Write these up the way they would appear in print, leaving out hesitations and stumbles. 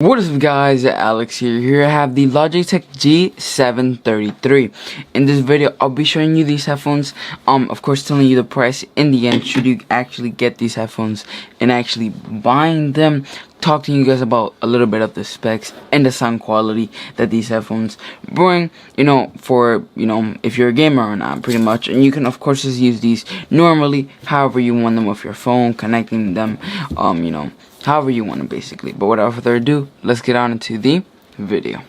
What is up, guys? Alex here. Here I have the Logitech G733. In this video, I'll be showing you these headphones. Of course, telling you the price in the end should you actually get these headphones and actually buying them. Talking to you guys about a little bit of the specs and the sound quality that these headphones bring. For if you're a gamer or not, pretty much. And you can of course just use these normally, however you want them with your phone, connecting them. However you want it, basically. But without further ado, let's get on into the video.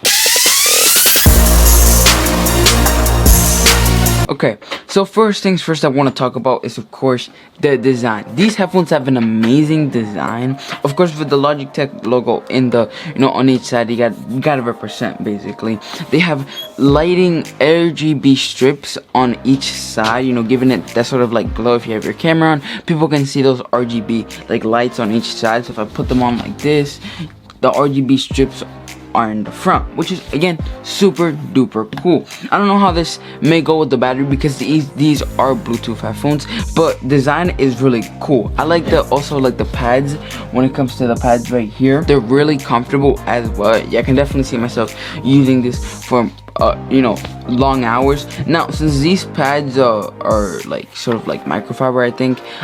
Okay, so first things first I want to talk about is of course the design. These headphones have an amazing design. Of course, with the Logitech logo in the on each side, you gotta represent basically. They have lighting RGB strips on each side, giving it that sort of like glow. If you have your camera on, people can see those RGB like lights on each side. So if I put them on like this, the RGB strips are in the front, which is again super duper cool. I don't know how this may go with the battery because these are Bluetooth headphones, but design is really cool. I like the pads. When it comes to the pads right here, they're really comfortable as well. Yeah, I can definitely see myself using this for long hours. Now, since these pads are like sort of like microfiber,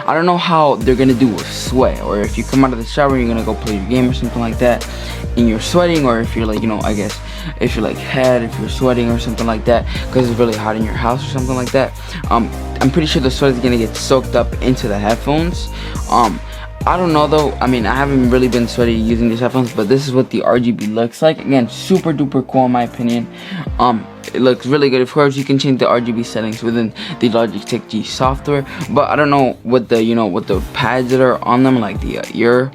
I don't know how they're gonna do with sweat, or if you come out of the shower, you're gonna go play your game or something like that, and you're sweating, or if you're like I guess if you're like if you're sweating or something like that because it's really hot in your house or something like that. I'm pretty sure the sweat is gonna get soaked up into the headphones. I don't know though. I mean, I haven't really been sweaty using these headphones, but this is what the RGB looks like. Again, super duper cool in my opinion. It looks really good. Of course, you can change the RGB settings within the Logitech G software, but I don't know what the what the pads that are on them, like the ear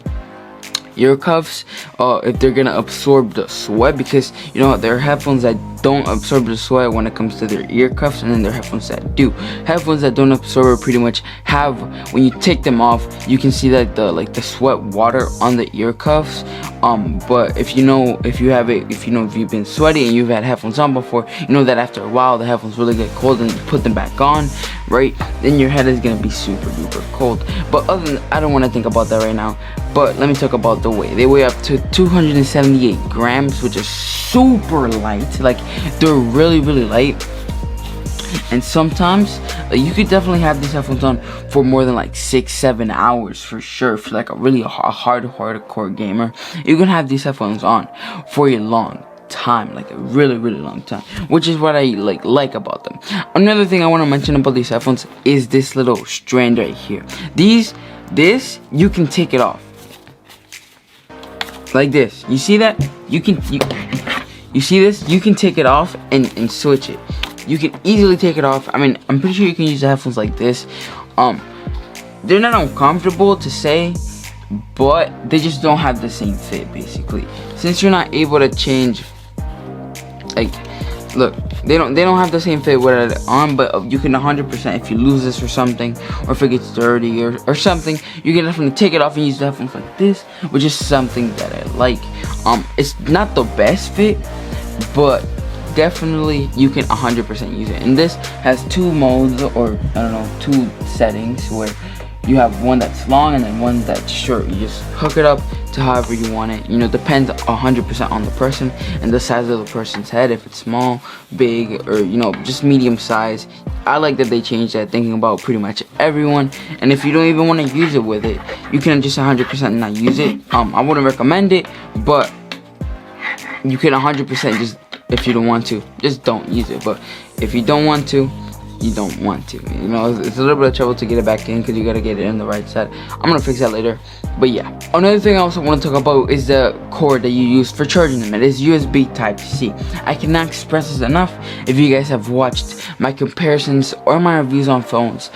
cuffs, if they're gonna absorb the sweat, because there are headphones that don't absorb the sweat when it comes to their ear cuffs, and then there are headphones that do. Headphones that don't absorb pretty much have, when you take them off, you can see that the sweat water on the ear cuffs. But if you've been sweaty and you've had headphones on before, that after a while the headphones really get cold and you put them back on, right? Then your head is gonna be super duper cold. But other than, I don't want to think about that right now. But let me talk about the weight. They weigh up to 278 grams, which is super light. Like, they're really light. And sometimes you could definitely have these headphones on for more than like 6-7 hours for sure. For like a really hardcore gamer, you can have these headphones on for a long time, like a really long time, which is what I like about them. Another thing I want to mention about these headphones is this little strand right here. This you can take it off like this. You see that? You see this? You can take it off and switch it. You can easily take it off. I mean, I'm pretty sure you can use the headphones like this. They're not uncomfortable to say, but they just don't have the same fit basically. Since you're not able to change, like, look, they don't have the same fit with it on, but you can 100%, if you lose this or something, or if it gets dirty or something, you can definitely take it off and use the headphones like this, which is something that I like. It's not the best fit, but definitely you can 100% use it. And this has two modes, or I don't know, two settings, where you have one that's long and then one that's short. You just hook it up to however you want it. Depends 100% on the person and the size of the person's head, if it's small, big, or just medium size. I like that they changed that, thinking about pretty much everyone. And if you don't even want to use it with it, you can just 100% not use it. I wouldn't recommend it, but you can 100% just, if you don't want to, just don't use it. But if you don't want to, you don't want to. It's a little bit of trouble to get it back in because you gotta get it in the right side. I'm gonna fix that later. But yeah, another thing I also want to talk about is the cord that you use for charging them. It is USB Type-C. I cannot express this enough. If you guys have watched my comparisons or my reviews on phones,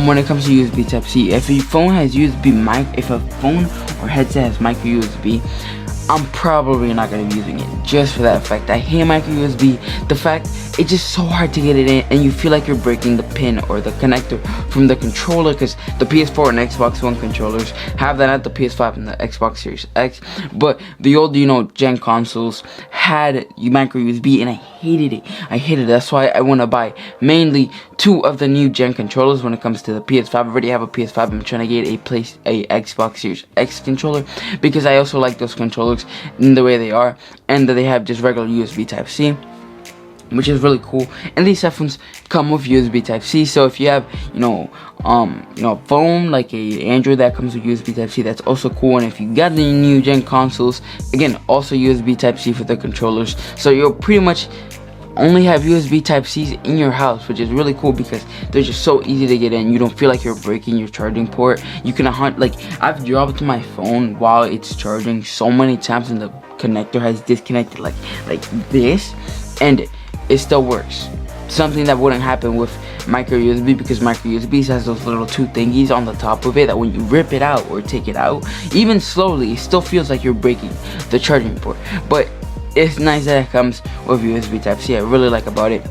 when it comes to USB Type-C, if a phone has if a phone or headset has micro USB, I'm probably not going to be using it, just for that fact. I hate micro USB. The fact it's just so hard to get it in, and you feel like you're breaking the pin or the connector from the controller, because the PS4 and Xbox One controllers have that, at the PS5 and the Xbox Series X. But the old, gen consoles had micro USB, and I hated it. I hated it. That's why I want to buy mainly 2 of the new gen controllers when it comes to the PS5. I already have a PS5. I'm trying to get a Xbox Series X controller because I also like those controllers in the way they are, and that they have just regular USB Type-C, which is really cool. And these headphones come with USB Type-C, so if you have a phone like a Android that comes with USB Type-C, that's also cool. And if you got the new gen consoles, again, also USB Type-C for the controllers, so you'll pretty much only have USB Type-Cs in your house, which is really cool because they're just so easy to get in. You don't feel like you're breaking your charging port. You can like, I've dropped my phone while it's charging so many times and the connector has disconnected like this, and it still works. Something that wouldn't happen with micro USB, because micro USB has those little 2 thingies on the top of it that when you rip it out or take it out, even slowly, it still feels like you're breaking the charging port. But it's nice that it comes with USB Type-C. I really like about it.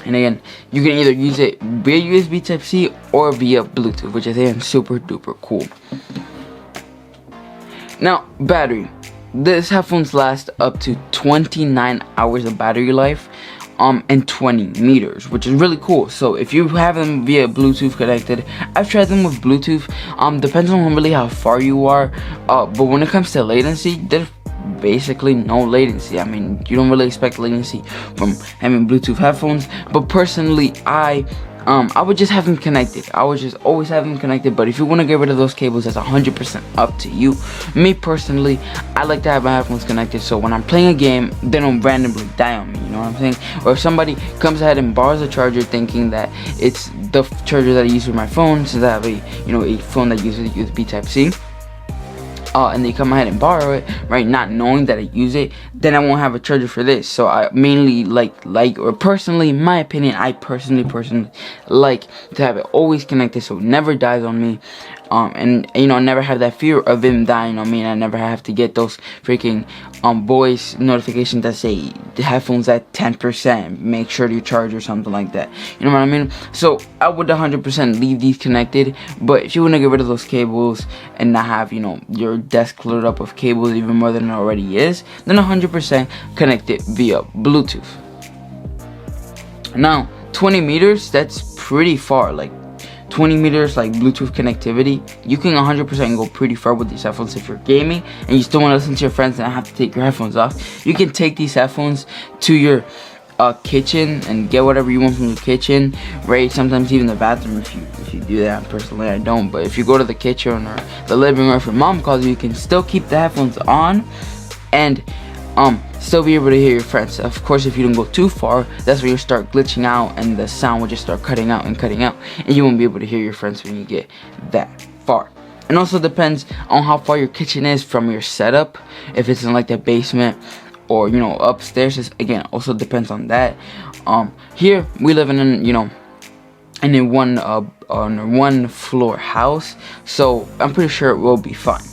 And again, you can either use it via USB Type-C or via Bluetooth, which is again super duper cool. Now, battery. This headphones last up to 29 hours of battery life, and 20 meters, which is really cool. So if you have them via Bluetooth connected, I've tried them with Bluetooth. Depends on really how far you are. But when it comes to latency, there's basically no latency. I mean, you don't really expect latency from having Bluetooth headphones. But personally, I would just have them connected. I would just always have them connected. But if you want to get rid of those cables, that's 100% up to you. Me personally, I like to have my headphones connected, so when I'm playing a game, they don't randomly die on me. You know what I'm saying? Or if somebody comes ahead and borrows a charger, thinking that it's the charger that I use with my phone, since I have a phone that uses USB Type-C. And they come ahead and borrow it, right, not knowing that I use it, then I won't have a charger for this. So I mainly or personally, in my opinion, I personally like to have it always connected so it never dies on me. And never have that fear of them dying on me, and I never have to get those freaking voice notifications that say the headphones at 10%, make sure you charge or something like that. You know what I mean? So I would 100% leave these connected. But if you want to get rid of those cables and not have your desk cluttered up with cables even more than it already is, then 100% connect it via Bluetooth. Now 20 meters, that's pretty far. Like 20 meters, like Bluetooth connectivity, you can 100% go pretty far with these headphones. If you're gaming and you still want to listen to your friends and not have to take your headphones off, you can take these headphones to your kitchen and get whatever you want from the kitchen, right? Sometimes even the bathroom, if you do that. Personally, I don't, but if you go to the kitchen or the living room, if your mom calls you, you can still keep the headphones on and still be able to hear your friends. Of course, if you don't go too far, that's where you start glitching out and the sound will just start cutting out, and you won't be able to hear your friends when you get that far. And also depends on how far your kitchen is from your setup. If it's in like the basement or upstairs, again, also depends on that. Here we live in a one floor house, so I'm pretty sure it will be fine.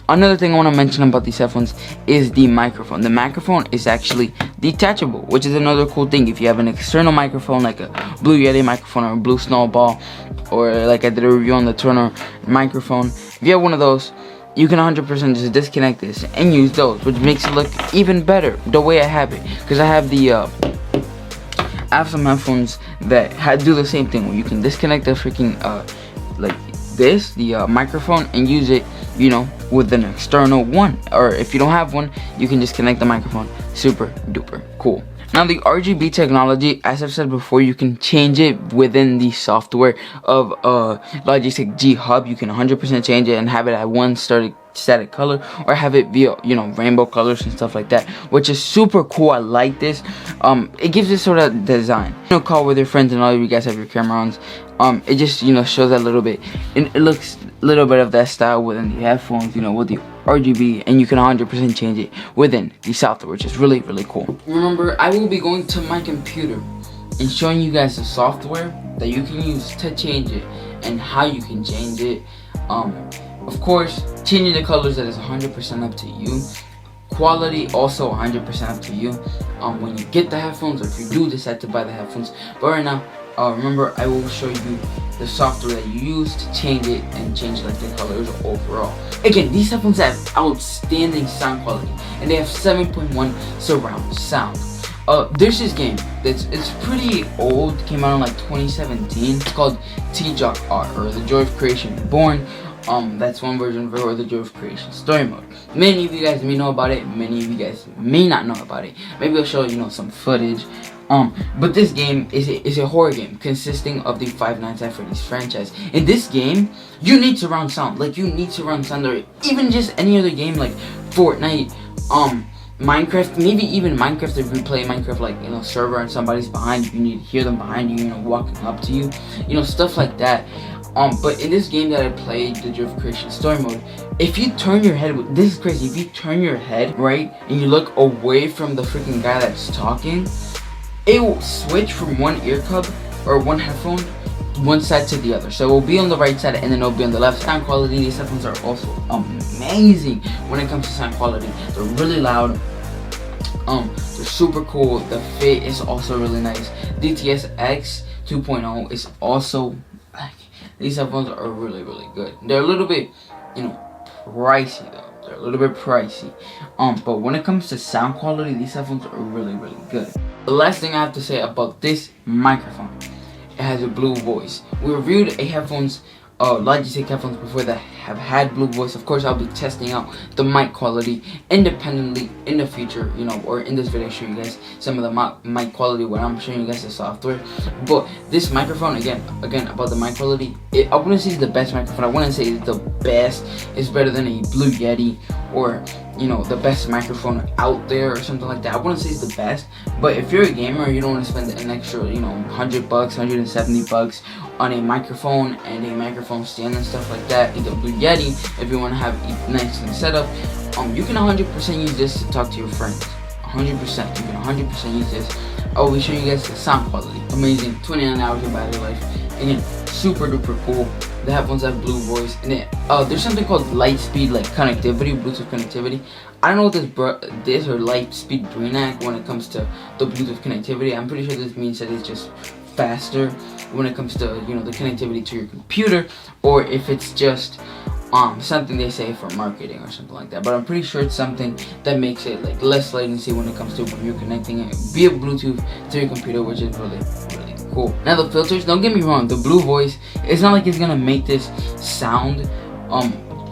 Another thing I want to mention about these headphones is the microphone. The microphone is actually detachable, which is another cool thing. If you have an external microphone like a Blue Yeti microphone or a Blue Snowball, or like I did a review on the Turner microphone, if you have one of those, you can 100% just disconnect this and use those, which makes it look even better the way I have it. Because I have some headphones that do the same thing, where you can disconnect the freaking the microphone and use it with an external one, or if you don't have one, you can just connect the microphone. Super duper cool. Now the RGB technology, as I've said before, you can change it within the software of Logitech G Hub. You can 100% change it and have it at one static color, or have it via rainbow colors and stuff like that, which is super cool. I like this. It gives this sort of design. Call with your friends and all of you guys have your camera on. It just shows that little bit. It looks a little bit of that style within the headphones, with the RGB, and you can 100% change it within the software, which is really cool. Remember, I will be going to my computer and showing you guys the software that you can use to change it and how you can change it. Of course, changing the colors, that is 100% up to you. Quality, also 100% up to you when you get the headphones, or if you do decide to buy the headphones. But right now, remember, I will show you the software that you use to change it and change like the colors overall. Again, these headphones have outstanding sound quality, and they have 7.1 surround sound. There's this game it's pretty old, came out in like 2017. It's called T-Jock R, or The Joy of Creation Reborn. That's one version of it, or The Joy of Creation Story Mode. Many of you guys may know about it, many of you guys may not know about it. Maybe I'll show you some footage. But this game is a horror game consisting of the Five Nights at Freddy's franchise. In this game, you need surround sound. Like, you need surround sound, or even just any other game like Fortnite, Minecraft, maybe even Minecraft. If you play Minecraft like server and somebody's behind you, you need to hear them behind you, walking up to you, stuff like that. But in this game that I played, the Joy of Creation Story Mode, if you turn your head, this is crazy, if you turn your head, right, and you look away from the freaking guy that's talking, it will switch from one ear cup, or one headphone, one side to the other. So it will be on the right side and then it will be on the left. Sound quality, these headphones are also amazing when it comes to sound quality. They're really loud. They're super cool. The fit is also really nice. DTS X 2.0 is also, these headphones are really, really good. They're a little bit, pricey though. They're a little bit pricey. But when it comes to sound quality, these headphones are really, really good. The last thing I have to say about this microphone, it has a blue voice. We reviewed Logitech headphones before that have had blue voice. Of course, I'll be testing out the mic quality independently in the future, or in this video, show you guys some of the mic quality when I'm showing you guys the software. But this microphone, again about the mic quality, I wouldn't say it's the best microphone. I wouldn't say it's the best. It's better than a Blue Yeti, or the best microphone out there, or something like that. I wouldn't say it's the best, but if you're a gamer, you don't want to spend an extra $100, $170 on a microphone and a microphone stand and stuff like that, the Blue Yeti, if you want to have a nice setup, you can 100% use this to talk to your friends. 100%, you can 100% use this. I will be showing you guys the sound quality. Amazing, 29 hours of battery life. Again, super duper cool. The headphones have blue voice, and there's something called light speed, like connectivity, Bluetooth connectivity. I don't know what this or light speed BRINAC when it comes to the Bluetooth connectivity. I'm pretty sure this means that it's just faster when it comes to the connectivity to your computer, or if it's just something they say for marketing or something like that. But I'm pretty sure it's something that makes it like less latency when it comes to when you're connecting it via Bluetooth to your computer, which is really, really cool. Now the filters, don't get me wrong, the blue voice, it's not like it's gonna make this sound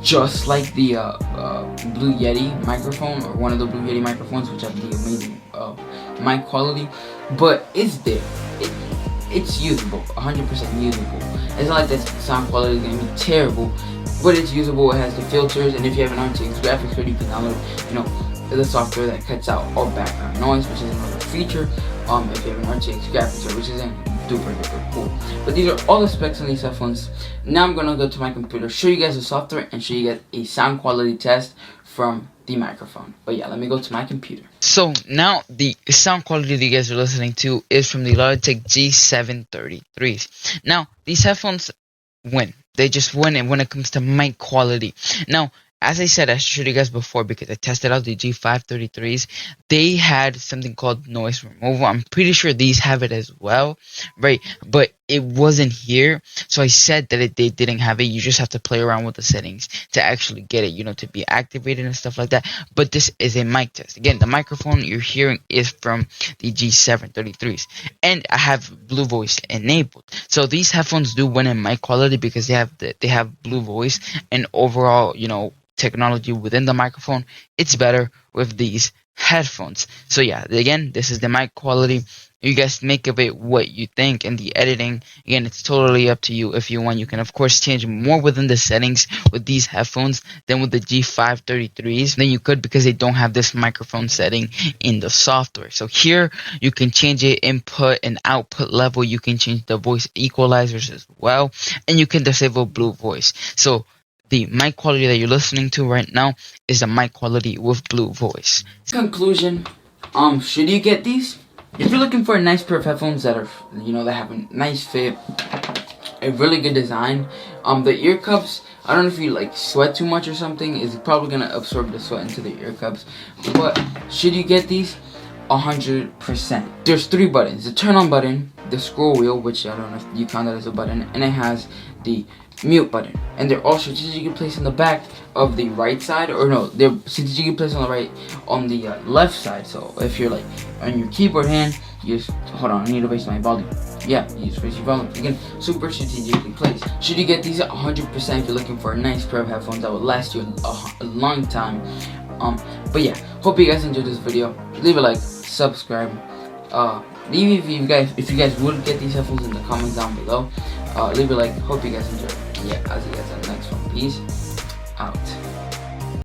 just like the Blue Yeti microphone, or one of the Blue Yeti microphones, which have the amazing mic quality, but it's there. It's usable, 100% usable. It's not like the sound quality is gonna be terrible, but it's usable. It has the filters, and if you have an RTX graphics card, you can download, the software that cuts out all background noise, which is another feature. If you have an RTX graphics card, which is duper cool. But these are all the specs on these headphones. Now I'm gonna go to my computer, show you guys the software, and show you guys a sound quality test from the microphone. But yeah, let me go to my computer. So now the sound quality that you guys are listening to is from the Logitech G733s. Now these headphones win. They just win, and when it comes to mic quality. Now, as I said, I showed you guys before, because I tested out the G533s. They had something called noise removal. I'm pretty sure these have it as well, right? But it wasn't here, so I said that they didn't have it. You just have to play around with the settings to actually get it, to be activated and stuff like that. But this is a mic test. Again, the microphone you're hearing is from the G733s, and I have blue voice enabled. So these headphones do win in mic quality because they have blue voice, and overall, technology within the microphone, it's better with these headphones. So yeah, again, this is the mic quality. You guys make of it what you think, and the editing, again, it's totally up to you. If you want, you can of course change more within the settings with these headphones than with the G533s than you could, because they don't have this microphone setting in the software. So here you can change it, input and output level. You can change the voice equalizers as well, and you can disable blue voice. So the mic quality that you're listening to right now is the mic quality with blue voice. Conclusion, should you get these? If you're looking for a nice pair of headphones that are, that have a nice fit, a really good design, the ear cups, I don't know if you sweat too much or something, is probably gonna absorb the sweat into the ear cups. But should you get these? 100%. There's 3 buttons: the turn on button, the scroll wheel, which I don't know if you count that as a button, and it has the mute button, and they're all strategically placed on the back of the right side, or no, they're strategically placed on the left side. So if you're like on your keyboard hand, you just hold on. I need to raise my volume. Yeah, you just raise your volume again. Super strategically placed. Should you get these 100% if you're looking for a nice pair of headphones that will last you a long time. But yeah, hope you guys enjoyed this video. Leave a like, subscribe. Leave if you guys would get these headphones in the comments down below. Leave a like. Hope you guys enjoyed. Yeah, I'll see you guys in the next one. Peace out.